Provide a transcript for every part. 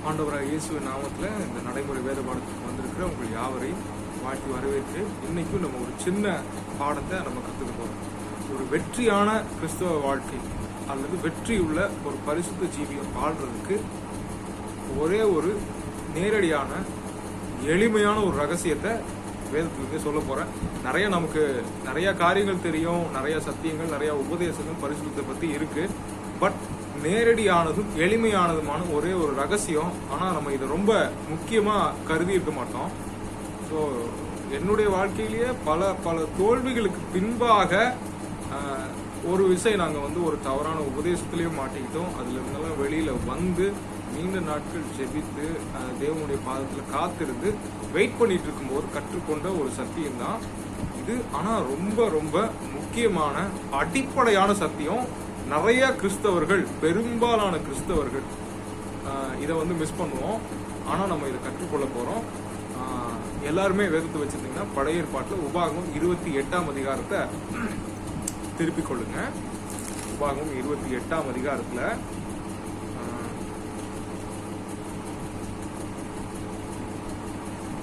ஆண்டவராக இயேசுவின் நாமத்தில் இந்த நடைமுறை வேத பாடத்துக்கு வந்திருக்கிற உங்கள் யாவரையும் வாழ்த்தி வரவேற்று இன்னைக்கும் நம்ம ஒரு சின்ன பாடத்தை நம்ம கற்றுக்க போகிறோம். ஒரு வெற்றியான கிறிஸ்தவ வாழ்க்கை அல்லது வெற்றியுள்ள ஒரு பரிசுத்த ஜீவியம் வாழ்றதுக்கு ஒரே ஒரு நேரடியான எளிமையான ஒரு ரகசியத்தை வேதத்திலிருந்து சொல்ல போறேன். நமக்கு நிறைய காரியங்கள் தெரியும், நிறைய சத்தியங்கள், நிறைய உபதேசங்கள் பரிசுத்தத்தை பத்தி இருக்கு. பட் நேரடியானதும் எளிமையானதுமான ஒரே ஒரு ரகசியம். ஆனா நம்ம இதை ரொம்ப முக்கியமா கருதி இருக்க மாட்டோம். ஸோ என்னுடைய வாழ்க்கையிலேயே பல தோல்விகளுக்கு பின்பாக ஒரு விஷயம் நாங்கள் ஒரு தவறான உபதேசத்திலையும் மாட்டிக்கிட்டோம். அதுல இருந்தெல்லாம் வெளியில வந்து நீண்ட நாட்கள் ஜெபித்து தேவனுடைய பாதத்தில் காத்திருந்து வெயிட் பண்ணிட்டு இருக்கும்போது கற்றுக்கொண்ட ஒரு சத்தியம் தான் இது. ஆனா ரொம்ப ரொம்ப முக்கியமான அடிப்படையான சத்தியம். நிறைய கிறிஸ்தவர்கள், பெரும்பாலான கிறிஸ்தவர்கள் இதை மிஸ் பண்ணுவோம். ஆனா நம்ம இதை கற்றுக்கொள்ள போறோம். எல்லாருமே வேதத்தை வச்சிருந்தீங்கன்னா பழைய ஏற்பாட்டில் உபாகமம் 28ஆம் அதிகாரத்தை திருப்பிக் கொள்ளுங்க. உபாகமம் 28ஆம் அதிகாரத்துல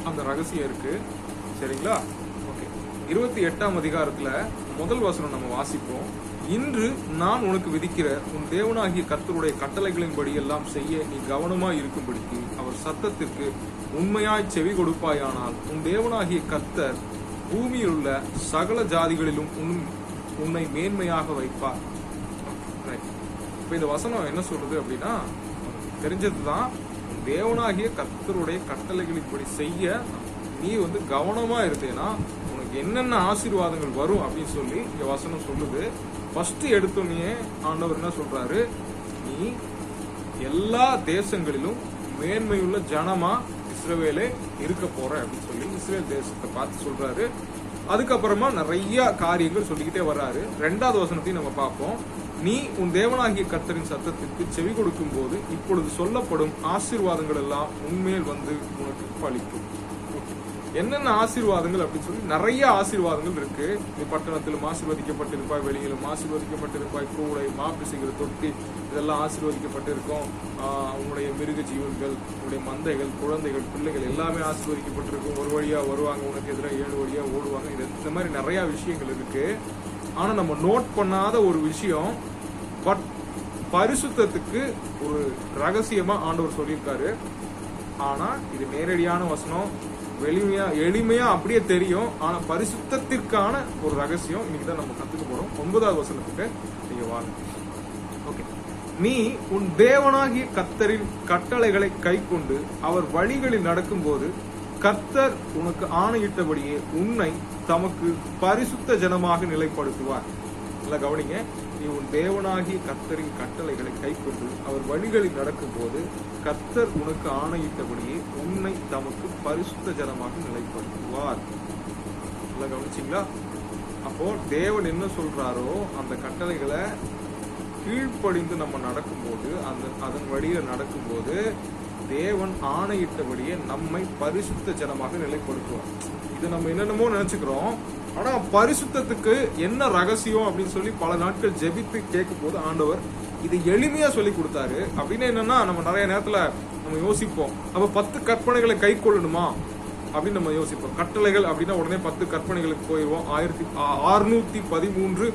அந்த ரகசியம் இருக்கு. சரிங்களா? ஓகே, 28ஆம் அதிகாரத்துல முதல் வசனம் நம்ம வாசிப்போம். இன்று நான் உனக்கு விதிக்கிற உன் தேவனாகிய கர்த்தருடைய கட்டளைகளின்படி எல்லாம் செய்ய நீ கவனமாய் இருக்கும்படிக்கு அவர் சத்தத்திற்கு உண்மையாய் செவி கொடுப்பாயானால் உன் தேவனாகிய கர்த்தர் பூமியில் உள்ள சகல ஜாதிகளிலும் உன்னை மேன்மையாக வைப்பார். இப்ப இந்த வசனம் என்ன சொல்றது அப்படின்னா, தெரிஞ்சதுதான், தேவனாகிய கர்த்தருடைய கட்டளைகளின்படி செய்ய நீ கவனமா இருந்தேன்னா உனக்கு என்னென்ன ஆசீர்வாதங்கள் வரும் அப்படின்னு சொல்லி இந்த வசனம் சொல்லுது. ஃபர்ஸ்ட் எடுத்தோடனே ஆண்டவர் என்ன சொல்றாரு, நீ எல்லா தேசங்களிலும் மேன்மையுள்ள ஜனமா இஸ்ரவேலே இருக்க போற அப்படின்னு சொல்லி இஸ்ரேல் தேசத்தை பார்த்து சொல்றாரு. அதுக்கப்புறமா நிறைய காரியங்கள் சொல்லிக்கிட்டே வர்றாரு. 2வது வசனத்தையும் நம்ம பார்ப்போம். நீ உன் தேவனாகிய கர்த்தரின் சத்தத்திற்கு செவி கொடுக்கும் போது இப்பொழுது சொல்லப்படும் ஆசீர்வாதங்கள் எல்லாம் உன்மேல் உனக்கு பலிக்கும். என்னென்ன ஆசீர்வாதங்கள் அப்படின்னு சொல்லி நிறைய ஆசீர்வாதங்கள் இருக்கு. நீ பட்டணத்திலும் ஆசீர்வதிக்கப்பட்டிருப்பாய், வெளியிலும் ஆசீர்வதிக்கப்பட்டிருப்பாய், கூடை மாப்பிசைகிற தொட்டி இதெல்லாம் ஆசீர்வதிக்கப்பட்டிருக்கும். உன்னுடைய மிருக ஜீவன்கள், உன்னுடைய மந்தைகள், குழந்தைகள், பிள்ளைகள் எல்லாமே ஆசீர்வதிக்கப்பட்டிருக்கும். ஒரு வழியா வருவாங்க, உனக்கு எதிராக 7 வழியா ஓடுவாங்க. இந்த மாதிரி நிறைய விஷயங்கள் இருக்கு. ஆனா நம்ம நோட் பண்ணாத ஒரு விஷயம், பட் பரிசுத்தத்துக்கு ஒரு ரகசியமா ஆண்டவர் சொல்லியிருக்காரு. ஆனா இது நேரடியான வசனம், எளிமையா அப்படியே தெரியும். ஆனா பரிசுத்தத்திற்கான ஒரு ரகசியம் இன்னைக்கு தான் நம்ம கத்துக்க போறோம். 9வது வசனத்துக்கு நீங்க வாங்க. ஓகே, நீ உன் தேவனாகிய கர்த்தரின் கட்டளைகளை கை கொண்டு அவர் வழிகளில் நடக்கும் போது கர்த்தர் உனக்கு ஆணையிட்டபடியே உன்னை தமக்கு பரிசுத்த ஜனமாக நிலைப்படுத்துவார். நல்லா கவனிங்க. நீ உன் தேவனாகிய கர்த்தரின் கட்டளைகளை கை கொண்டு அவர் வழிகளில் நடக்கும் போது கர்த்தர் உனக்கு ஆணையிட்டபடியே உன்னை தமக்கு பரிசுத்த ஜனமாக நிலைப்படுத்துவார். நல்லா கவனிச்சிங்களா? அப்போ தேவன் என்ன சொல்றாரோ அந்த கட்டளைகளை கீழ்ப்படிந்து நம்ம நடக்கும்போது, அதன் வழியில நடக்கும்போது தேவன் ஆணையிட்டபடியே நம்மை பரிசுத்த ஜனமாக நிலைப்படுத்துவார். இது நம்ம என்னென்னமோ நினைச்சுக்கிறோம். ஆனா பரிசுத்தத்துக்கு என்ன ரகசியம் அப்படின்னு சொல்லி பல நாட்கள் ஜெபித்து கேட்கும் போது ஆண்டவர் இது எளிமையா சொல்லி கொடுத்தாரு. அப்படின்னு என்னன்னா, நம்ம நிறைய நேரத்துல நம்ம யோசிப்போம், அப்ப 10 கற்பனைகளை கை கொள்ளணுமா அப்படின்னு நம்ம யோசிப்போம். கட்டளைகள் அப்படின்னா உடனே 10 கற்பனைகளுக்கு போயிடுவோம். 1613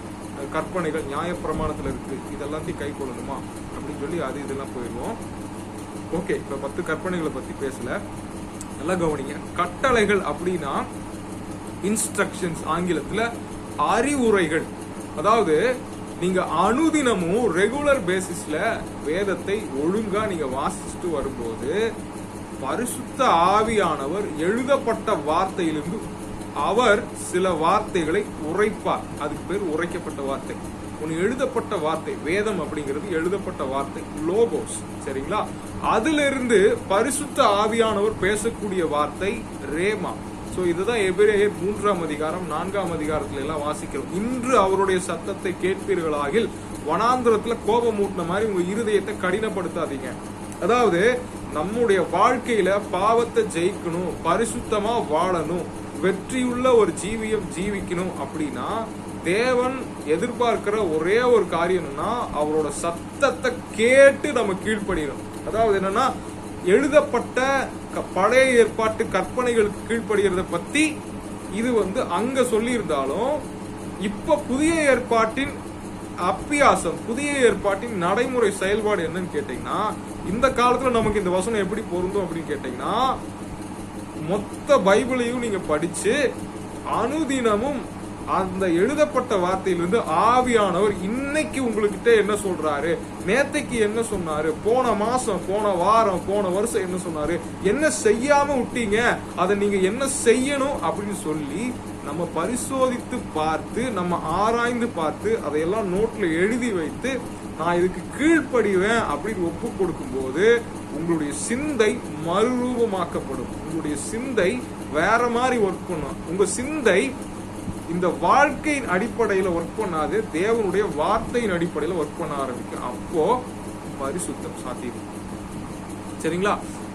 கற்பனைகள் நியாயப்பிரமாணத்துல இருக்கு, இதெல்லாத்தையும் கை கொள்ளணுமா அப்படின்னு சொல்லி இதெல்லாம் போயிடுவோம். ஓகே, இப்ப 10 கற்பனைகளை பத்தி பேசல. நல்லா கவனிங்க. கட்டளைகள் அப்படின்னா இன்ஸ்ட்ரக்ஷன்ஸ், ஆங்கிலத்துல அறிவுரைகள். அதாவது நீங்க அனுதினமும் ரெகுலர் பேசிஸ்ல வேதத்தை ஒழுங்கா நீங்க வாசிச்சுட்டு வரும்போது பரிசுத்த ஆவியானவர் எழுதப்பட்ட வார்த்தையிலிருந்து அவர் சில வார்த்தைகளை உரைப்பார். அதுக்கு பேர் உரைக்கப்பட்ட வார்த்தை. ஒன்னு எழுதப்பட்ட வார்த்தை. வேதம் அப்படிங்கிறது எழுதப்பட்ட வார்த்தை, லோகோஸ். சரிங்களா? அதுல இருந்து பரிசுத்த ஆவியானவர் பேசக்கூடிய வார்த்தை ரேமா. சோ இதுதான் எபிரேயர் 3ஆம் அதிகாரம் 4ஆம் அதிகாரத்துல எல்லாம் வாசிக்கிறோம். இன்று அவருடைய சத்தத்தை கேட்பீர்களாகில் வனாந்திரத்துல கோபம் ஊட்டின மாதிரி உங்க இருதயத்தை கடினப்படுத்தாதீங்க. அதாவது நம்முடைய வாழ்க்கையில பாவத்தை ஜெயிக்கணும், பரிசுத்தமா வாழணும், வெற்றியுள்ள ஒரு ஜீவிக்கணும் அப்படின்னா தேவன் எதிர்பார்க்கிற ஒரே ஒரு காரியம்னா அவரோட சத்தத்தை கேட்டு நம்ம கீழ்ப்படியணும். அதாவது என்னன்னா, எழுதப்பட்ட பழைய ஏற்பாட்டு கற்பனைகளுக்கு கீழ்ப்படுகிறத பத்தி இது அங்க சொல்லி இருந்தாலும், இப்ப புதிய ஏற்பாட்டின் அப்பியாசம், புதிய ஏற்பாட்டின் நடைமுறை செயல்பாடு என்னன்னு கேட்டீங்கன்னா, இந்த காலத்துல நமக்கு இந்த வசனம் எப்படி பொருந்தும் அப்படின்னு கேட்டீங்கன்னா, மொத்த பைபிளையும் நீங்க படிச்சு அனுதினமும் அந்த எழுதப்பட்ட வார்த்தையிலிருந்து ஆவியானவர் இன்னைக்கு உங்ககிட்ட என்ன சொல்றாரு, நேத்தைக்கு என்ன சொன்னாரு, போன மாசம், போன வாரம், போன வருஷம் என்ன சொன்னாரு, என்ன செய்யாம விட்டீங்க, அதை நீங்க என்ன செய்யணும் அப்படின்னு சொல்லி நம்ம பரிசோதித்து பார்த்து, நம்ம ஆராய்ந்து பார்த்து, அதையெல்லாம் நோட்ல எழுதி வைத்து நான் இதுக்கு கீழ்ப்படிவேன் அப்படின்னு ஒப்பு கொடுக்கும் போது உங்களுடைய சிந்தை மறுரூபமாக்கப்படும். உங்களுடைய சிந்தை வேற மாதிரி ஒர்க் பண்ணும். உங்க சிந்தை இந்த வாழ்க்கையின் அடிப்படையில ஒர்க் பண்ணாது, தேவனுடைய வார்த்தையின் அடிப்படையில ஒர்க் பண்ண ஆரம்பிக்கும். அப்போ பரிசுத்தம் சாத்தியம். சரிங்களா?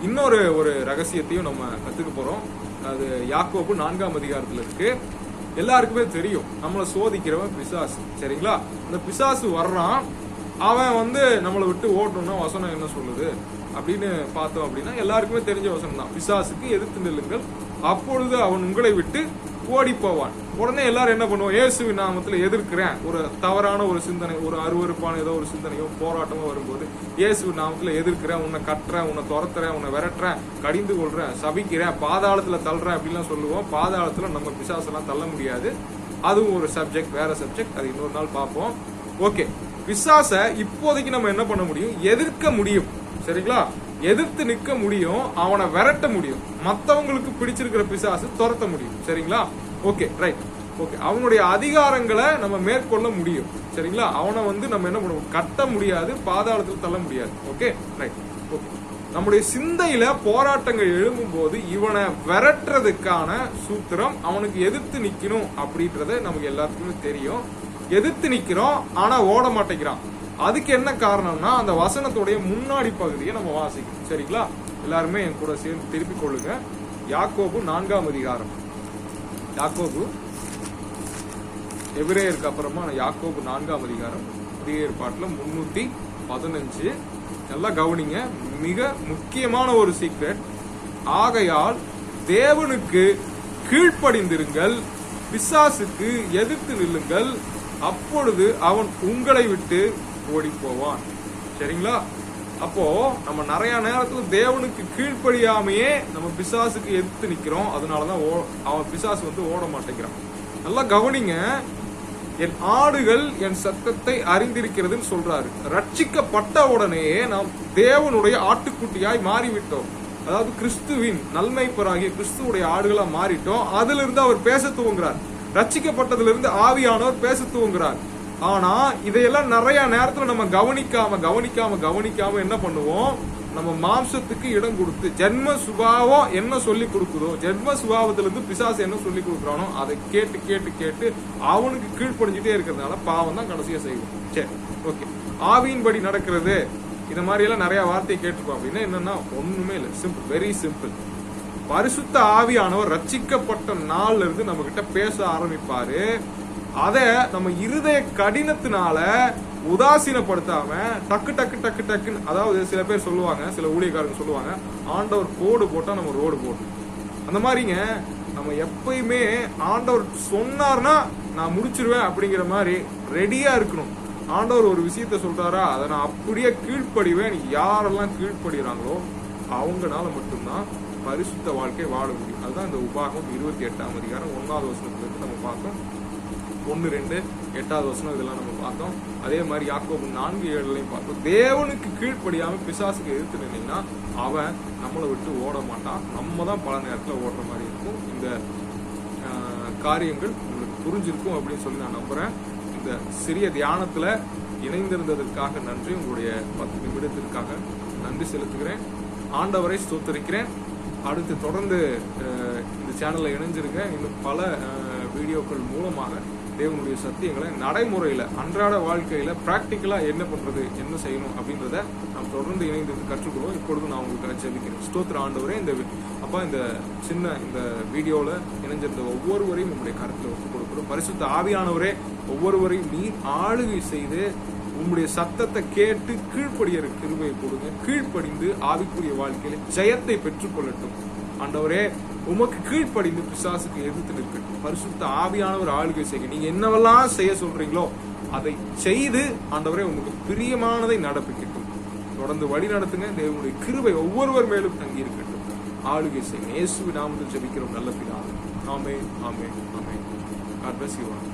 இன்னொரு ரகசியத்தையும் நம்ம கத்துக்க போறோம். அது யாக்கோபு 4ஆம் அதிகாரத்துல இருக்கு. எல்லாருக்குமே தெரியும், நம்மளை சோதிக்கிறவன் பிசாசு. சரிங்களா? அந்த பிசாசு வர்றான், அவன் நம்மளை விட்டு ஓட்டணும்னா வசனம் என்ன சொல்லுது அப்படின்னு பார்த்தோம் அப்படின்னா, எல்லாருக்குமே தெரிஞ்ச வசனம் தான், பிசாசுக்கு எதிர்த்து நில்லுங்கள் அப்பொழுது அவன் உங்களை விட்டு ஓடி போவான். உடனே எல்லாரும் என்ன பண்ணுவோம், இயேசுவின் நாமத்துல எதிர்க்கிறேன், ஒரு தவறான ஒரு சிந்தனை, ஒரு அருவருப்பான ஏதோ ஒரு சிந்தனையோ போராட்டமோ வரும்போது, இயேசுவின் நாமத்துல எதிர்க்கிறேன், உன்னை கட்டுறேன், உன்னை துரத்துறேன், உன்னை விரட்டுறேன், கடிந்து கொள்றேன், சபிக்கிறேன், பாதாளத்துல தள்ளுறேன் அப்படின்லாம் சொல்லுவோம். பாதாளத்துல நம்ம பிசாசெல்லாம் தள்ள முடியாது. அதுவும் ஒரு சப்ஜெக்ட், வேற சப்ஜெக்ட், அது இன்னொரு நாள் பார்ப்போம். ஓகே, பிசாச இப்போதைக்கு நம்ம என்ன பண்ண முடியும், எதிர்க்க முடியும். சரிங்களா? எதிர்த்து நிக்க முடியும், அவனை விரட்ட முடியும், மத்தவங்களுக்கு பிடிச்சிருக்கிற பிசாசு துரத்த முடியும். சரிங்களா? Okay, right. ஓகே, அவனுடைய அதிகாரங்களை நம்ம மேற்கொள்ள முடியும். சரிங்களா? அவனை நம்ம என்ன பண்ணுவோம், கட்ட முடியாது, பாதாளத்தில் தள்ள முடியாது. Okay, right. ஓகே, நம்முடைய சிந்தையில போராட்டங்கள் எழும்பும் போது இவனை விரட்டுறதுக்கான சூத்திரம், அவனுக்கு எதிர்த்து நிக்கணும் அப்படின்றத நமக்கு எல்லாத்துக்குமே தெரியும். எதிர்த்து நிக்கிறோம், ஆனா ஓட மாட்டேங்கிறான். அதுக்கு என்ன காரணம்னா, அந்த வசனத்துடைய முன்னாடி பகுதியை நம்ம வாசிக்கணும். சரிங்களா? எல்லாருமே என் கூட சேர்ந்து திருப்பிக் கொள்ளுங்க. யாக்கோபு 4ஆம் அதிகாரம். யாக்கோபு, எபிரேயருக்கு அப்புறமா யாக்கோபு 4ஆம் அதிகாரம், புதிய ஏற்பாட்டுல 315. நல்லா கவனிங்க, மிக முக்கியமான ஒரு சீக்ரெட். ஆகையால் தேவனுக்கு கீழ்ப்படிந்திருங்கள், பிசாசுக்கு எதிர்த்து நில்லுங்கள், அப்பொழுது அவன் உங்களை விட்டு ஓடி போவான். சரிங்களா? அப்போ நம்ம நிறைய நேரத்துல தேவனுக்கு கீழ்ப்படியாமையே நம்ம பிசாசுக்கு எதிர்த்து நிக்கிறோம். அதனாலதான் அவன் பிசாசு ஓட மாட்டேங்கிறான். நல்லா கவனிங்க, என் ஆடுகள் என் சத்தத்தை அறிந்திருக்கிறதுன்னு சொல்றாரு. ரட்சிக்கப்பட்ட உடனேயே நாம் தேவனுடைய ஆட்டுக்குட்டியாய் மாறிவிட்டோம். அதாவது கிறிஸ்துவின் நல்மைப்பராகிய கிறிஸ்துவுடைய ஆடுகளா மாறிட்டோம். அதுல இருந்து அவர் பேச துவங்குறார். ரட்சிக்கப்பட்டதுல இருந்து ஆவியானவர் பேச துவங்குறார். ஆனா இதையெல்லாம் நிறைய நேரத்துல நம்ம கவனிக்காம என்ன பண்ணுவோம், நம்ம மாம்சத்துக்கு இடம் கொடுத்து, ஜென்ம சுபாவம் என்ன சொல்லி கொடுக்குதோ, ஜென்ம சுபாவத்துல இருந்து பிசாசு என்ன சொல்லி கொடுக்குறானோ அதை கேட்டு கேட்டு கேட்டு அவனுக்கு கீழ்ப்படிஞ்சுட்டே இருக்கிறதுனால பாவம் தான் கடைசியா செய்வோம். சரி, ஓகே. ஆவியின்படி நடக்கிறது, இந்த மாதிரி எல்லாம் நிறைய வார்த்தையை கேட்டுப்போம். அப்படின்னா என்னன்னா, ஒண்ணுமே இல்லை, சிம்பிள், வெரி சிம்பிள். பரிசுத்த ஆவியானவர் ரட்சிக்கப்பட்ட நாள்ல இருந்து நம்ம கிட்ட பேச ஆரம்பிப்பாரு. அத நம்ம இருதய கடினத்தினால உதாசீனப்படுத்தாம டக்கு டக்கு டக்கு டக்குன்னு, அதாவது சில பேர் சொல்லுவாங்க, சில ஊழியக்காரங்க சொல்லுவாங்க, ஆண்டவர் கோடு போட்டா நம்ம ரோடு போடணும். அந்த மாதிரிங்க, நம்ம எப்பயுமே ஆண்டவர் சொன்னார்னா நான் முடிச்சிருவேன் அப்படிங்கிற மாதிரி ரெடியா இருக்கணும். ஆண்டவர் ஒரு விஷயத்த சொல்றாரா, அதை நான் அப்படியே கீழ்ப்படிவேன். யாரெல்லாம் கீழ்ப்படுகிறாங்களோ அவங்கனால மட்டும்தான் பரிசுத்த வாழ்க்கை வாழ முடியும். அதுதான் இந்த உபாகம் 28ஆம் அதிகாரம் 1வது வசனத்திலிருந்து நம்ம பார்த்தோம். 1, 2, 8வது வசனம் இதெல்லாம் நம்ம பார்த்தோம். அதே மாதிரி யாக்கோபு 4:7 பார்த்தோம். தேவனுக்கு கீழ்ப்படியாம பிசாசுக்கு எதிர்த்து நின்னீங்கன்னா அவன் நம்மளை விட்டு ஓட மாட்டான். நம்ம தான் பல நேரத்துல ஓடுற மாதிரி இருக்கும். இந்த காரியங்கள் உங்களுக்கு புரிஞ்சிருக்கும் அப்படின்னு சொல்லி நான் நம்புறேன். இந்த சிறிய தியானத்துல இணைந்திருந்ததற்காக நன்றி. உங்களுடைய 10 நிமிடத்திற்காக நன்றி செலுத்துகிறேன். ஆண்டவரை ஸ்தோத்திரிக்கிறேன். அடுத்து தொடர்ந்து இந்த சேனல்ல இணைஞ்சிருக்க. இன்னும் பல வீடியோக்கள் மூலமாக தேவனுடைய சத்தியங்களை நடைமுறையில, அன்றாட வாழ்க்கையில பிராக்டிக்கலா என்ன பண்றது, என்ன செய்யணும் அப்படின்றத நாம் தொடர்ந்து இணைந்து கற்றுக்கொள்வோம். இப்பொழுது நான் உங்களுக்கு ஜெபிக்கிறேன். ஸ்தோத்திர ஆண்டவரே, இந்த சின்ன இந்த வீடியோல இணைஞ்சிருந்த ஒவ்வொருவரையும் உங்களுடைய கருத்துல ஒப்புக் கொடுக்கிறோம். பரிசுத்த ஆவியானவரே, ஒவ்வொருவரையும் நீர் ஆளுகை செய்து உங்களுடைய சத்தத்தை கேட்டு கீழ்ப்படிய கிருபையை கொடுங்க. கீழ்ப்படிந்து ஆவிக்குரிய வாழ்க்கையில ஜெயத்தை பெற்றுக் கொள்ளட்டும். ஆண்டவரே, உமக்கு கீழ்ப்படிந்து பிசாசுக்கு எதிர்த்து நிற்கட்டும். பரிசுத்த ஆவியானவர் ஆளுகை செய்ய, நீங்க என்னவெல்லாம் செய்ய சொல்றீங்களோ அதை செய்து ஆண்டவரே உமக்கு பிரியமானதை நடப்பிக்கட்டும். தொடர்ந்து வழி நடத்துங்க. தேவனுடைய கிருபை ஒவ்வொருவர் மேலும் தங்கி இருக்கட்டும். ஆளுகை செய்ய இயேசுவின் நாமத்தில் ஜெபிக்கிறோம் நல்ல பிதாவே. ஆமென், ஆமென், ஆமென். God bless you all.